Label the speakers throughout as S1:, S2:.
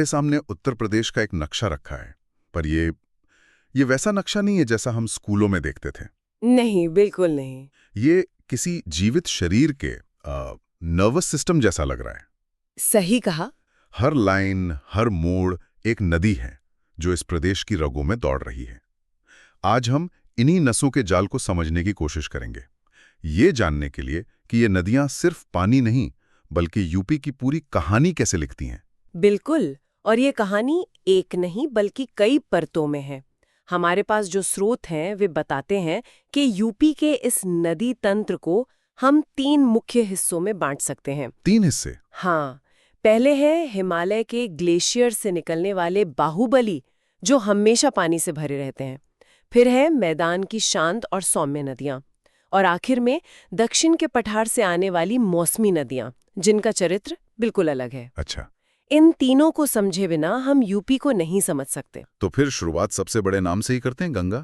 S1: मेरे सामने उत्तर प्रदेश का एक नक्शा रखा है, पर ये वैसा नक्शा नहीं है जैसा हम स्कूलों में देखते थे।
S2: नहीं, बिल्कुल नहीं।
S1: ये किसी जीवित शरीर के नर्वस सिस्टम जैसा लग रहा है।
S2: सही कहा।
S1: हर लाइन, हर मोड़ एक नदी है जो इस प्रदेश की रगों में दौड़ रही है। आज हम इन्हीं नसों के जाल को समझने की कोशिश करेंगे, ये जानने के लिए कि ये नदियां सिर्फ पानी नहीं बल्कि यूपी की पूरी कहानी कैसे लिखती हैं।
S2: बिल्कुल। और ये कहानी एक नहीं बल्कि कई परतों में है। हमारे पास जो स्रोत हैं वे बताते हैं कि यूपी के इस नदी तंत्र को हम 3 मुख्य हिस्सों में बांट सकते हैं।
S1: 3 हिस्से?
S2: हाँ, पहले है हिमालय के ग्लेशियर से निकलने वाले बाहुबली, जो हमेशा पानी से भरे रहते हैं। फिर है मैदान की शांत और सौम्य नदियां, और आखिर में दक्षिण के पठार से आने वाली मौसमी नदियां, जिनका चरित्र बिल्कुल अलग है।
S1: अच्छा,
S2: इन तीनों को समझे बिना हम यूपी को नहीं समझ सकते।
S1: तो फिर शुरुआत सबसे बड़े नाम से ही करते हैं, गंगा।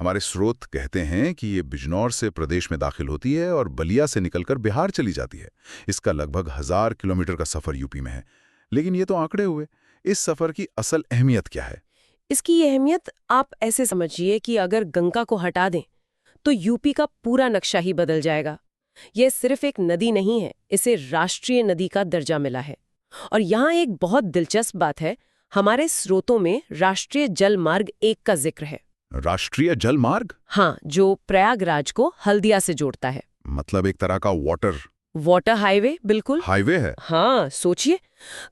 S1: हमारे स्रोत कहते हैं कि ये बिजनौर से प्रदेश में दाखिल होती है और बलिया से निकलकर बिहार चली जाती है। इसका लगभग 1000 किलोमीटर का सफर यूपी में है। लेकिन ये तो आंकड़े हुए, इस सफर की असल अहमियत क्या है?
S2: इसकी ये अहमियत आप ऐसे समझिए कि अगर गंगा को हटा दें तो यूपी का पूरा नक्शा ही बदल जाएगा। यह सिर्फ एक नदी नहीं है, इसे राष्ट्रीय नदी का दर्जा मिला है। और यहाँ एक बहुत दिलचस्प बात है, हमारे स्रोतों में राष्ट्रीय जल मार्ग 1 का जिक्र है।
S1: राष्ट्रीय जल मार्ग?
S2: हाँ, जो प्रयागराज को हल्दिया से जोड़ता है।
S1: मतलब एक तरह का
S2: वाटर हाईवे। बिल्कुल
S1: हाईवे है।
S2: हाँ, सोचिए,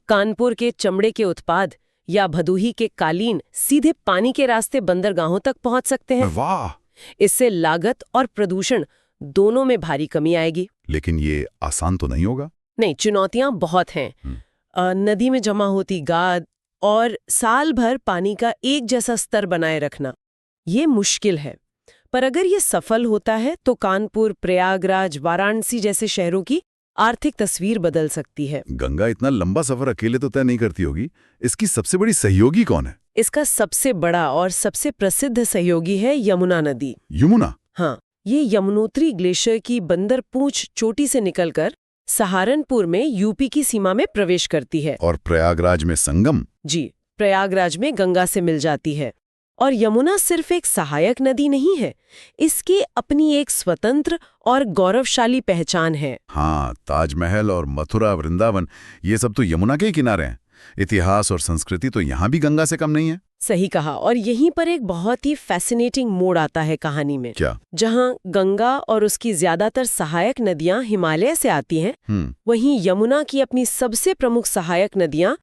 S2: कानपुर के चमड़े के उत्पाद या भदोही के कालीन सीधे पानी के रास्ते बंदरगाहों तक पहुंच सकते हैं।
S1: वाह!
S2: इससे लागत और प्रदूषण दोनों में भारी कमी आएगी।
S1: लेकिन ये आसान तो नहीं होगा।
S2: नहीं, चुनौतियां बहुत हैं। नदी में जमा होती गाद और साल भर पानी का एक जैसा स्तर बनाए रखना, ये मुश्किल है। पर अगर ये सफल होता है तो कानपुर, प्रयागराज, वाराणसी जैसे शहरों की आर्थिक तस्वीर बदल सकती है।
S1: गंगा इतना लंबा सफर अकेले तो तय नहीं करती होगी। इसकी सबसे बड़ी सहयोगी कौन है?
S2: इसका सबसे बड़ा और सबसे प्रसिद्ध सहयोगी है यमुना नदी।
S1: यमुना?
S2: हाँ, ये यमुनोत्री ग्लेशियर की बंदरपूंछ चोटी से निकलकर सहारनपुर में यूपी की सीमा में प्रवेश करती है।
S1: और प्रयागराज में संगम?
S2: जी, प्रयागराज में गंगा से मिल जाती है। और यमुना सिर्फ एक सहायक नदी नहीं है, इसकी अपनी एक स्वतंत्र और गौरवशाली पहचान है।
S1: हाँ, ताजमहल और मथुरा, वृंदावन, ये सब तो यमुना के ही किनारे हैं। इतिहास और संस्कृति तो यहाँ भी गंगा से कम नहीं है।
S2: सही कहा। और यहीं पर एक बहुत ही फैसिनेटिंग मोड़ आता है कहानी में।
S1: क्या?
S2: जहाँ गंगा और उसकी ज्यादातर सहायक नदियां हिमालय से आती हैं, वहीं यमुना की अपनी सबसे प्रमुख सहायक नदियां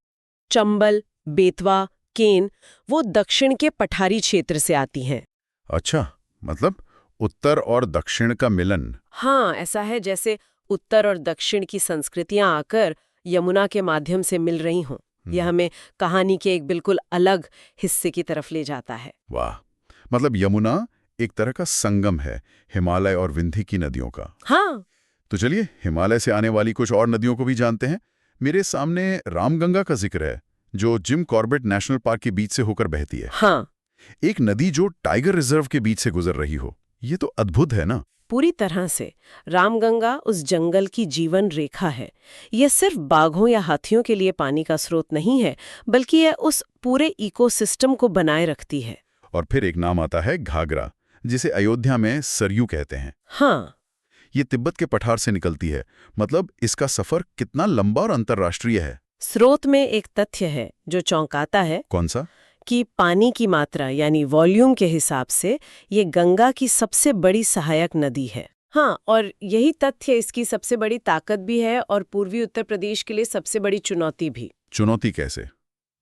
S2: चंबल, बेतवा, केन, वो दक्षिण के पठारी क्षेत्र से आती हैं।
S1: अच्छा, मतलब उत्तर और दक्षिण का मिलन।
S2: हाँ, ऐसा है जैसे उत्तर और दक्षिण की संस्कृतियां आकर यमुना के माध्यम से मिल रही हों। यह हमें कहानी के एक बिल्कुल अलग हिस्से की तरफ ले जाता है।
S1: वाह! मतलब यमुना एक तरह का संगम है हिमालय और विंध्य की नदियों का।
S2: हाँ।
S1: तो चलिए हिमालय से आने वाली कुछ और नदियों को भी जानते हैं। मेरे सामने रामगंगा का जिक्र है, जो जिम कॉर्बेट नेशनल पार्क के बीच से होकर बहती है।
S2: हाँ,
S1: एक नदी जो टाइगर रिजर्व के बीच से गुजर रही हो, ये तो अद्भुत है ना?
S2: पूरी तरह से। रामगंगा उस जंगल की जीवन रेखा है। यह सिर्फ बाघों या हाथियों के लिए पानी का स्रोत नहीं है, बल्कि यह उस पूरे इकोसिस्टम को बनाए रखती है।
S1: और फिर एक नाम आता है घाघरा, जिसे अयोध्या में सरयू कहते हैं।
S2: हाँ,
S1: ये तिब्बत के पठार से निकलती है। मतलब इसका सफर कितना लंबा और अंतर्राष्ट्रीय है।
S2: स्रोत में एक तथ्य है जो चौंकाता है।
S1: कौन सा?
S2: कि पानी की मात्रा यानी वॉल्यूम के हिसाब से ये गंगा की सबसे बड़ी सहायक नदी है। हाँ, और यही तथ्य इसकी सबसे बड़ी ताकत भी है और पूर्वी उत्तर प्रदेश के लिए सबसे बड़ी चुनौती भी।
S1: चुनौती कैसे?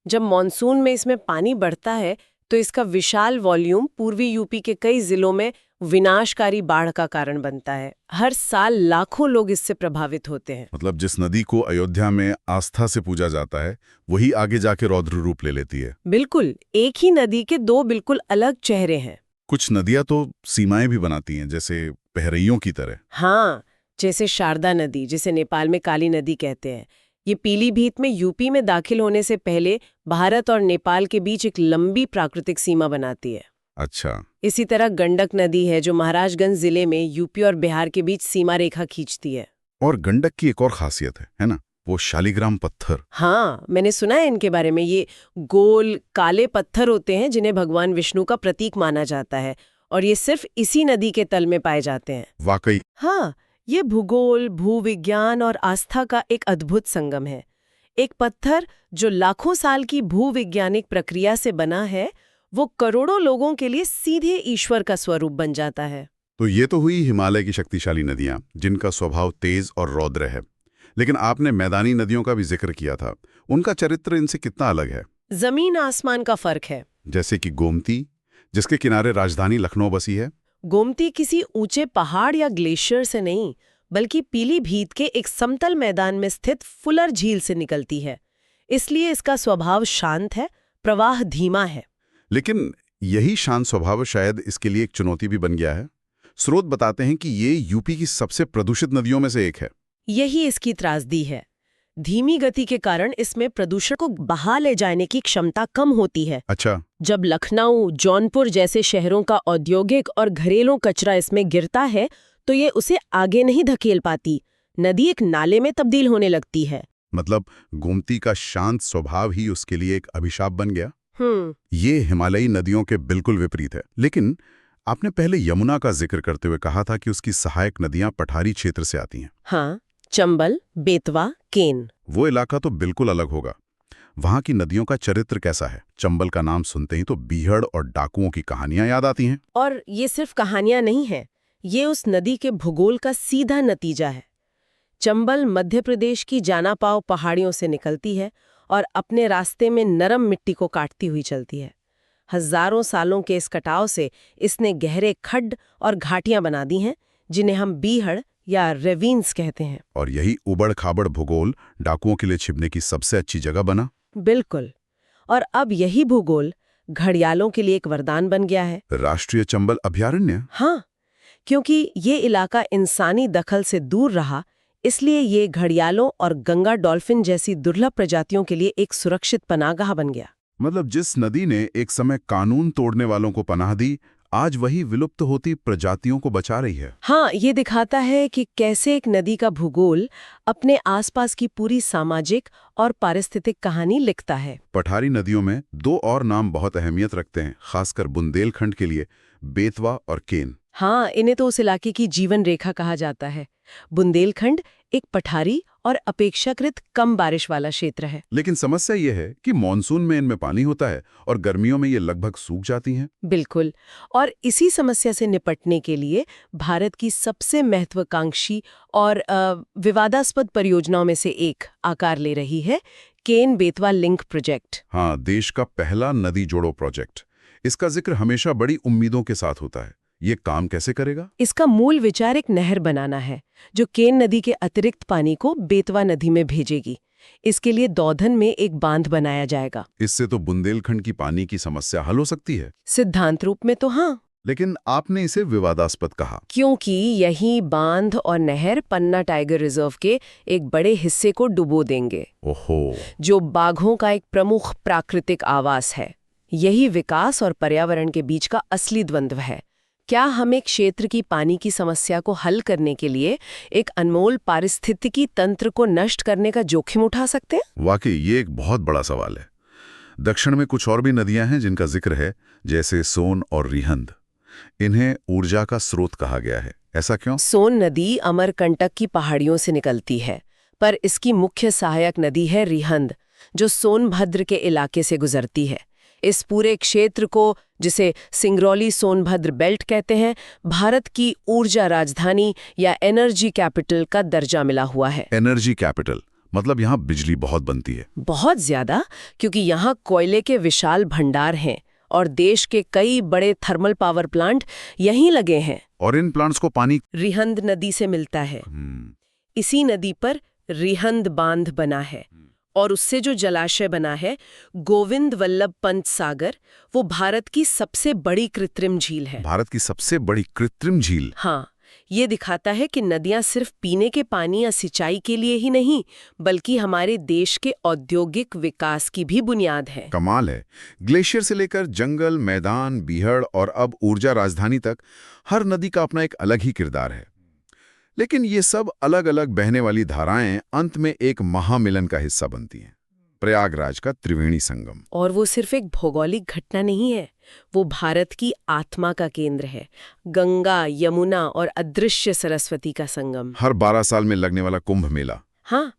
S2: जब मॉनसून में इसमें पानी बढ़ता है तो इसका विशाल वॉल्यूम पूर्वी यूपी के कई जिलों में विनाशकारी बाढ़ का कारण बनता है। हर साल लाखों लोग इससे प्रभावित होते हैं।
S1: मतलब जिस नदी को अयोध्या में आस्था से पूजा जाता है, वही आगे जाके रौद्र रूप ले लेती है।
S2: बिल्कुल, एक ही नदी के 2 बिल्कुल अलग चेहरे हैं।
S1: कुछ नदियां तो सीमाएं भी बनाती हैं, जैसे पहरइयों की तरह।
S2: हाँ, जैसे शारदा नदी, जिसे नेपाल में काली नदी कहते हैं। ये पीलीभीत में यूपी में दाखिल होने से पहले भारत और नेपाल के बीच एक लंबी प्राकृतिक सीमा बनाती है।
S1: अच्छा।
S2: इसी तरह गंडक नदी है जो महाराजगंज जिले में यूपी और बिहार के बीच सीमा रेखा खींचती है।
S1: और गंडक की एक और खासियत है ना? वो शालिग्राम पत्थर।
S2: हाँ, मैंने सुना है इनके बारे में। ये गोल काले पत्थर होते हैं जिन्हें भगवान विष्णु का प्रतीक माना जाता है, और ये सिर्फ इसी नदी के तल में पाए जाते हैं।
S1: वाकई।
S2: हाँ, ये भूगोल, भूविज्ञान और आस्था का एक अद्भुत संगम है। एक पत्थर जो लाखों साल की भूवैज्ञानिक प्रक्रिया से बना है, वो करोड़ों लोगों के लिए सीधे ईश्वर का स्वरूप बन जाता है।
S1: तो ये तो हुई हिमालय की शक्तिशाली नदियां, जिनका स्वभाव तेज और रौद्र है। लेकिन आपने मैदानी नदियों का भी जिक्र किया था। उनका चरित्र इनसे कितना अलग है?
S2: जमीन आसमान का फर्क है।
S1: जैसे कि गोमती, जिसके किनारे राजधानी लखनऊ बसी है।
S2: गोमती किसी ऊंचे पहाड़ या ग्लेशियर से नहीं, बल्कि पीलीभीत के एक समतल मैदान में स्थित फुलर झील से निकलती है। इसलिए इसका स्वभाव शांत है, प्रवाह धीमा है।
S1: लेकिन यही शांत स्वभाव शायद इसके लिए एक चुनौती भी बन गया है। स्रोत बताते हैं कि ये यूपी की सबसे प्रदूषित नदियों में से एक है।
S2: यही इसकी त्रासदी है। धीमी गति के कारण इसमें प्रदूषण को बहा ले जाने की क्षमता कम होती है।
S1: अच्छा।
S2: जब लखनऊ, जौनपुर जैसे शहरों का औद्योगिक और घरेलू कचरा इसमें गिरता है, तो ये उसे आगे नहीं धकेल पाती। नदी एक नाले में तब्दील होने लगती है।
S1: मतलब गोमती का शांत स्वभाव ही उसके लिए एक अभिशाप बन गया।
S2: ये
S1: हिमालयी नदियों के बिल्कुल विपरीत है। लेकिन आपने पहले यमुना का जिक्र करते हुए कहा था कि उसकी सहायक नदियां पठारी क्षेत्र से आती हैं।
S2: हाँ, चंबल, बेतवा, केन।
S1: वो इलाका तो बिल्कुल अलग होगा। वहां की नदियों का चरित्र कैसा है? चंबल का नाम सुनते ही तो बीहड़ और डाकुओं की कहानियां याद आती हैं।
S2: और ये सिर्फ कहानियां नहीं हैं, ये उस नदी के भूगोल का सीधा नतीजा है। चंबल मध्य प्रदेश की जानापाव पहाड़ियों से निकलती है और अपने रास्ते में नरम मिट्टी को काटती हुई चलती है। हजारों सालों के इस कटाव से इसने गहरे खड्ड और घाटियां बना दी हैं, जिन्हें हम बीहड़ या रेवीन्स कहते हैं।
S1: और यही उबड़ खाबड़ भूगोल डाकुओं के लिए छिपने की सबसे अच्छी जगह बना।
S2: बिल्कुल। और अब यही भूगोल घड़ियालों के लिए एक वरदान बन गया है।
S1: राष्ट्रीय चंबल अभयारण्य।
S2: हाँ, क्योंकि ये इलाका इंसानी दखल से दूर रहा, इसलिए ये घड़ियालों और गंगा डॉल्फिन जैसी दुर्लभ प्रजातियों के लिए एक सुरक्षित पनाहगाह बन गया।
S1: मतलब जिस नदी ने एक समय कानून तोड़ने वालों को पनाह दी, आज वही विलुप्त होती प्रजातियों को बचा रही है।
S2: हाँ, ये दिखाता है कि कैसे एक नदी का भूगोल अपने आसपास की पूरी सामाजिक और पारिस्थितिक कहानी लिखता है।
S1: पठारी नदियों में दो और नाम बहुत अहमियत रखते हैं, खासकर बुंदेलखंड के लिए, बेतवा और केन।
S2: हाँ, इन्हें तो उस इलाके की जीवन रेखा कहा जाता है। बुंदेलखंड एक पठारी और अपेक्षाकृत कम बारिश वाला क्षेत्र है।
S1: लेकिन समस्या ये है कि मानसून में इनमें पानी होता है और गर्मियों में ये लगभग सूख जाती हैं।
S2: बिल्कुल। और इसी समस्या से निपटने के लिए भारत की सबसे महत्वाकांक्षी और विवादास्पद परियोजनाओं में से एक आकार ले रही है केन बेतवा लिंक प्रोजेक्ट।
S1: हाँ, देश का पहला नदी जोड़ो प्रोजेक्ट। इसका जिक्र हमेशा बड़ी उम्मीदों के साथ होता है। ये काम कैसे करेगा?
S2: इसका मूल विचार एक नहर बनाना है जो केन नदी के अतिरिक्त पानी को बेतवा नदी में भेजेगी। इसके लिए दौधन में एक बांध बनाया जाएगा।
S1: इससे तो बुंदेलखंड की पानी की समस्या हल हो सकती है।
S2: सिद्धांत रूप में तो हाँ,
S1: लेकिन आपने इसे विवादास्पद कहा।
S2: क्योंकि यही बांध और नहर पन्ना टाइगर रिजर्व के एक बड़े हिस्से को डुबो देंगे।
S1: ओहो।
S2: जो बाघों का एक प्रमुख प्राकृतिक आवास है। यही विकास और पर्यावरण के बीच का असली द्वंद्व है। क्या हम एक क्षेत्र की पानी की समस्या को हल करने के लिए एक अनमोल पारिस्थितिकी तंत्र को नष्ट करने का जोखिम उठा सकते हैं?
S1: वाकई ये एक बहुत बड़ा सवाल है। दक्षिण में कुछ और भी नदियां हैं जिनका जिक्र है, जैसे सोन और रिहंद। इन्हें ऊर्जा का स्रोत कहा गया है। ऐसा क्यों?
S2: सोन नदी अमरकंटक की पहाड़ियों से निकलती है, पर इसकी मुख्य सहायक नदी है रिहंद, जो सोनभद्र के इलाके से गुजरती है। इस पूरे क्षेत्र को, जिसे सिंगरौली सोनभद्र बेल्ट कहते हैं, भारत की ऊर्जा राजधानी या एनर्जी कैपिटल का दर्जा मिला हुआ है।
S1: एनर्जी कैपिटल मतलब यहाँ बिजली बहुत बनती है।
S2: बहुत ज्यादा, क्योंकि यहाँ कोयले के विशाल भंडार हैं और देश के कई बड़े थर्मल पावर प्लांट यहीं लगे हैं।
S1: और इन प्लांट्स को पानी
S2: रिहंद नदी से मिलता है। इसी नदी पर रिहंद बांध बना है और उससे जो जलाशय बना है गोविंद वल्लभ पंत सागर, वो भारत की सबसे बड़ी कृत्रिम झील है।
S1: भारत की सबसे बड़ी कृत्रिम झील?
S2: हाँ, ये दिखाता है कि नदियां सिर्फ पीने के पानी या सिंचाई के लिए ही नहीं, बल्कि हमारे देश के औद्योगिक विकास की भी बुनियाद है।
S1: कमाल है। ग्लेशियर से लेकर जंगल, मैदान, बीहड़ और अब ऊर्जा राजधानी तक, हर नदी का अपना एक अलग ही किरदार है। लेकिन ये सब अलग अलग बहने वाली धाराएं अंत में एक महामिलन का हिस्सा बनती हैं, प्रयागराज का त्रिवेणी संगम।
S2: और वो सिर्फ एक भौगोलिक घटना नहीं है, वो भारत की आत्मा का केंद्र है। गंगा, यमुना और अदृश्य सरस्वती का संगम।
S1: हर 12 साल में लगने वाला कुंभ मेला।
S2: हाँ,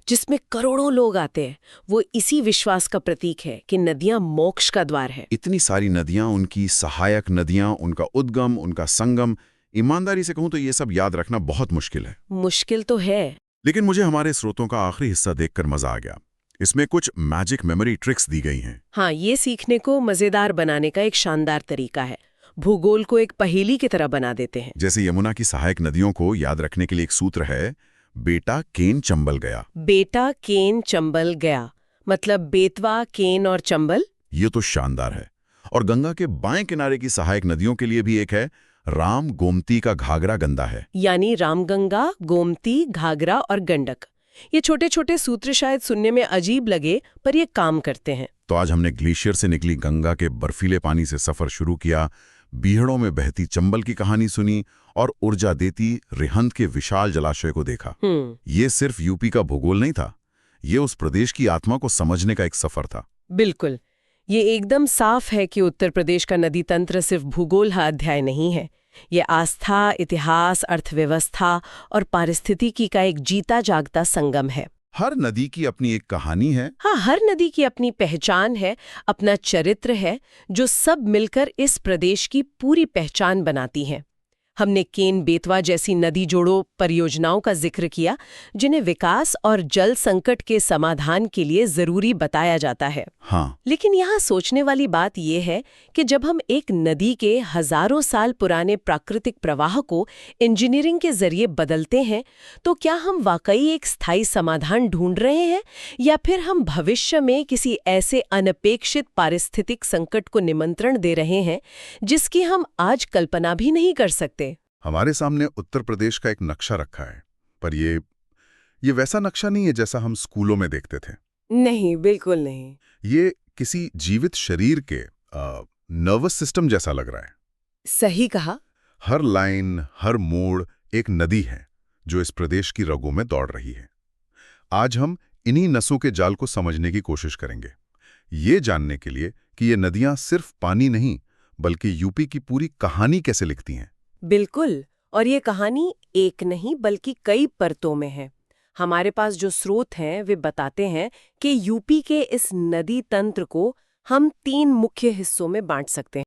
S2: जिसमें करोड़ों लोग आते हैं, वो इसी विश्वास का प्रतीक है कि नदियां मोक्ष का द्वार है।
S1: इतनी सारी नदियां, उनकी सहायक नदियां, उनका उद्गम, उनका संगम, ईमानदारी से कहूं तो ये सब याद रखना बहुत मुश्किल है।
S2: मुश्किल तो है,
S1: लेकिन मुझे हमारे स्रोतों का आखिरी हिस्सा देखकर मजा आ गया। इसमें कुछ मैजिक मेमोरी ट्रिक्स दी गई हैं।
S2: हाँ, ये सीखने को मजेदार बनाने का एक शानदार तरीका है। भूगोल को एक पहेली की तरह बना देते हैं।
S1: जैसे यमुना की सहायक नदियों को याद रखने के लिए एक सूत्र है, बेटा केन चंबल गया।
S2: बेटा केन चंबल गया, मतलब बेतवा, केन और चंबल।
S1: ये तो शानदार है। और गंगा के बाएं किनारे की सहायक नदियों के लिए भी एक है, राम गोमती का घाघरा गंदा है।
S2: यानी रामगंगा, गोमती, घाघरा और गंडक। ये छोटे छोटे सूत्र शायद सुनने में अजीब लगे, पर ये काम करते हैं।
S1: तो आज हमने ग्लेशियर से निकली गंगा के बर्फीले पानी से सफर शुरू किया, बीहड़ों में बहती चंबल की कहानी सुनी और ऊर्जा देती रिहंद के विशाल जलाशय को देखा। ये सिर्फ यूपी का भूगोल नहीं था, ये उस प्रदेश की आत्मा को समझने का एक सफर था।
S2: बिल्कुल, ये एकदम साफ है कि उत्तर प्रदेश का नदी तंत्र सिर्फ भूगोल का अध्याय नहीं है। ये आस्था, इतिहास, अर्थव्यवस्था और पारिस्थितिकी का एक जीता जागता संगम है।
S1: हर नदी की अपनी एक कहानी है।
S2: हाँ, हर नदी की अपनी पहचान है, अपना चरित्र है, जो सब मिलकर इस प्रदेश की पूरी पहचान बनाती हैं। हमने केन बेतवा जैसी नदी जोड़ो परियोजनाओं का जिक्र किया, जिन्हें विकास और जल संकट के समाधान के लिए जरूरी बताया जाता है।
S1: हाँ।
S2: लेकिन यहाँ सोचने वाली बात यह है कि जब हम एक नदी के हजारों साल पुराने प्राकृतिक प्रवाह को इंजीनियरिंग के जरिए बदलते हैं, तो क्या हम वाकई एक स्थायी समाधान ढूंढ रहे हैं, या फिर हम भविष्य में किसी ऐसे अनपेक्षित पारिस्थितिक संकट को निमंत्रण दे रहे हैं जिसकी हम आज कल्पना भी नहीं कर सकते।
S1: हमारे सामने उत्तर प्रदेश का एक नक्शा रखा है, पर ये वैसा नक्शा नहीं है जैसा हम स्कूलों में देखते थे।
S2: नहीं, बिल्कुल नहीं।
S1: ये किसी जीवित शरीर के नर्वस सिस्टम जैसा लग रहा है।
S2: सही कहा।
S1: हर लाइन, हर मोड़ एक नदी है जो इस प्रदेश की रगों में दौड़ रही है। आज हम इन्हीं नसों के जाल को समझने की कोशिश करेंगे, ये जानने के लिए कि ये नदियां सिर्फ पानी नहीं बल्कि यूपी की पूरी कहानी कैसे लिखती हैं।
S2: बिल्कुल, और ये कहानी एक नहीं बल्कि कई परतों में है। हमारे पास जो स्रोत हैं वे बताते हैं कि यूपी के इस नदी तंत्र को हम 3 मुख्य हिस्सों में बांट सकते हैं।